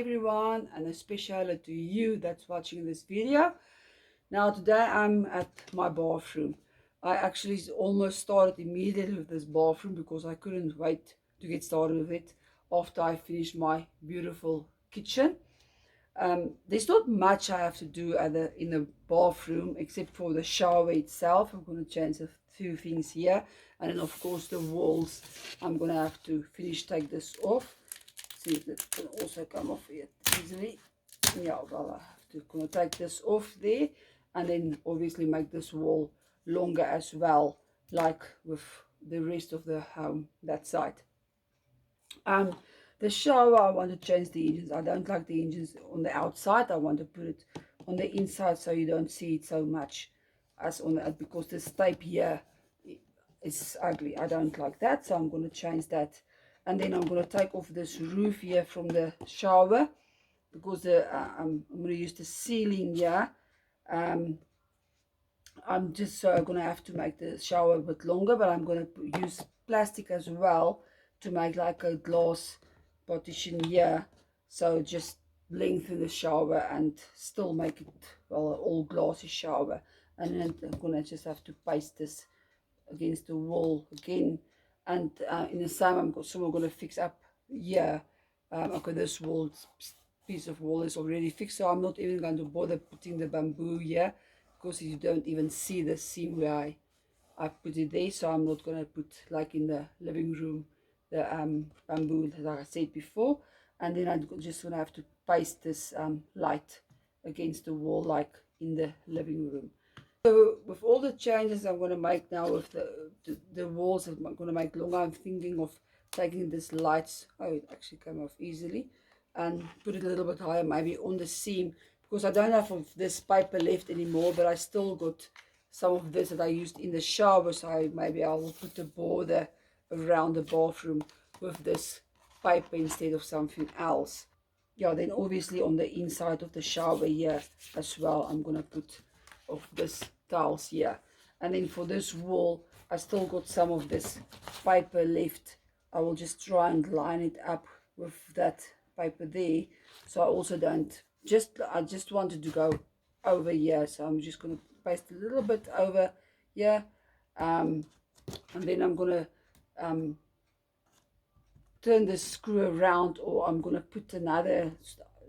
everyone, and a special to you that's watching this video. Now today I'm at my bathroom. I actually almost started immediately with this bathroom because I couldn't wait to get started with it after I finished my beautiful kitchen. There's not much I have to do in the bathroom except for the shower itself. I'm going to change a few things here, and then of course the walls I'm going to have to take this off. See if it can also come off here easily. Yeah, well, I have to kind of take this off there, and then obviously make this wall longer as well, like with the rest of the home that side. The shower, I want to change the engines. I don't like the engines on the outside. I want to put it on the inside so you don't see it so much as on the, because this tape here is ugly. I don't like that, so I'm going to change that. And then I'm going to take off this roof here from the shower because I'm going to use the ceiling here. I'm just going to have to make the shower a bit longer, but I'm going to use plastic as well to make like a glass partition here, so just lengthen the shower and still make it, well, all glassy shower. And then I'm going to just have to paste this against the wall again, and in the same I'm going to fix up here. Okay, this piece of wall is already fixed, so I'm not even going to bother putting the bamboo here because you don't even see the seam where I put it there. So I'm not going to put, like in the living room, the bamboo like I said before. And then I'm just going to have to paste this light against the wall like in the living room. So with all the changes I'm going to make now with the walls I'm going to make longer, I'm thinking of taking this lights, oh, it actually came off easily, and put it a little bit higher, maybe on the seam, because I don't have this paper left anymore, but I still got some of this that I used in the shower, so maybe I will put a border around the bathroom with this paper instead of something else. Yeah, then obviously on the inside of the shower here as well, I'm going to put of this tiles here. And then for this wall, I still got some of this paper left. I will just try and line it up with that paper there, so I also don't I just wanted to go over here, so I'm just going to paste a little bit over here, and then I'm going to turn the screw around, or I'm going to put another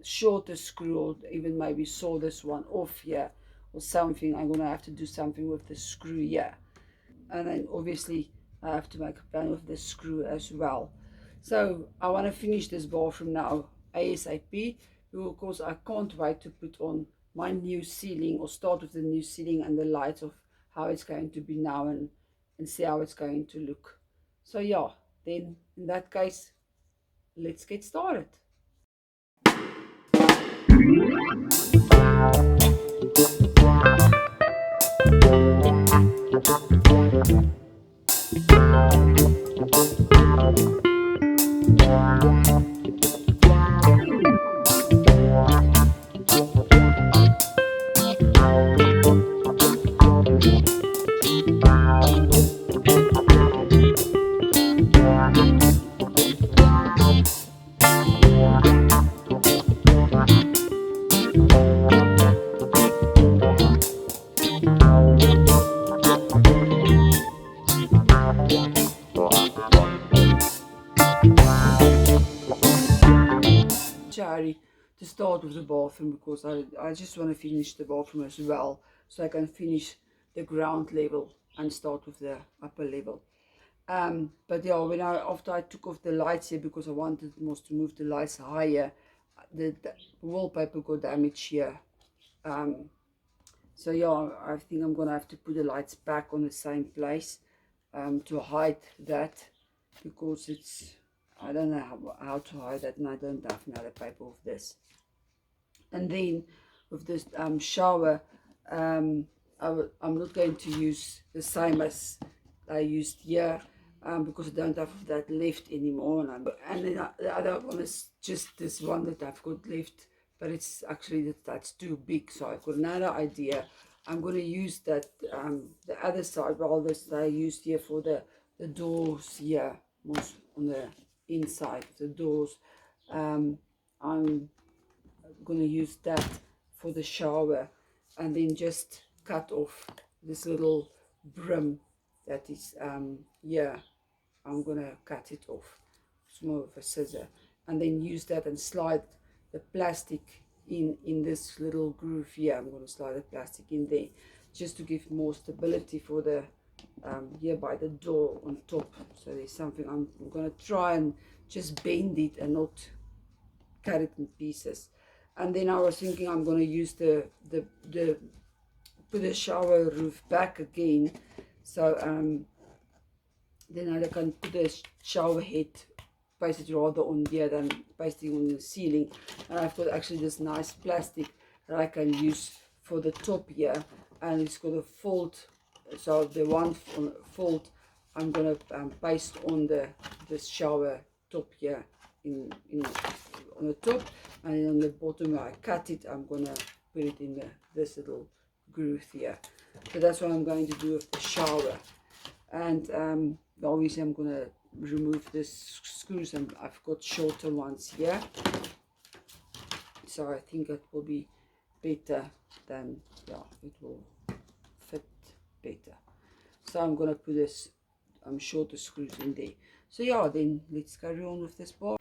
shorter screw, or even maybe saw this one off here or something. I'm going to have to do something with the screw here, and then obviously I have to make a plan with the screw as well. So I want to finish this bathroom now ASAP, because of course I can't wait to put on my new ceiling, or start with the new ceiling and the lights of how it's going to be now, and see how it's going to look. So yeah, then in that case, let's get started. To start with the bathroom, because I just want to finish the bathroom as well, so I can finish the ground level and start with the upper level. But yeah, after I took off the lights here, because I wanted to move the lights higher, the wallpaper got damaged here. So yeah, I think I'm gonna have to put the lights back on the same place to hide that, because I don't know how to hide that, and I don't have another paper of this. And then with this shower, I'm not going to use the same as I used here, because I don't have that left anymore. And then the other one is just this one that I've got left, but it's actually that's too big, so I've got another idea. I'm going to use that the other side, well, this that I used here for the doors here, most on the inside of the doors. I'm gonna use that for the shower, and then just cut off this little brim that is here. I'm gonna cut it off. It's more of a scissor, and then use that and slide the plastic in this little groove here. I'm gonna slide the plastic in there just to give more stability for the here by the door on top. So there's something I'm gonna try and just bend it and not cut it in pieces. And then I was thinking I'm gonna use the put the shower roof back again, so then I can put the shower head basically rather on here than pasting on the ceiling. And I've got actually this nice plastic that I can use for the top here, and it's got a fold. So the one fold I'm gonna paste on this shower top here on the top, and then on the bottom where I cut it, I'm gonna put it in this little groove here. So that's what I'm going to do with the shower. And obviously I'm gonna remove this screws, and I've got shorter ones here, so I think that will be better than, yeah, it will fit better. So I'm gonna put this shorter screws in there. So yeah, then let's carry on with this part.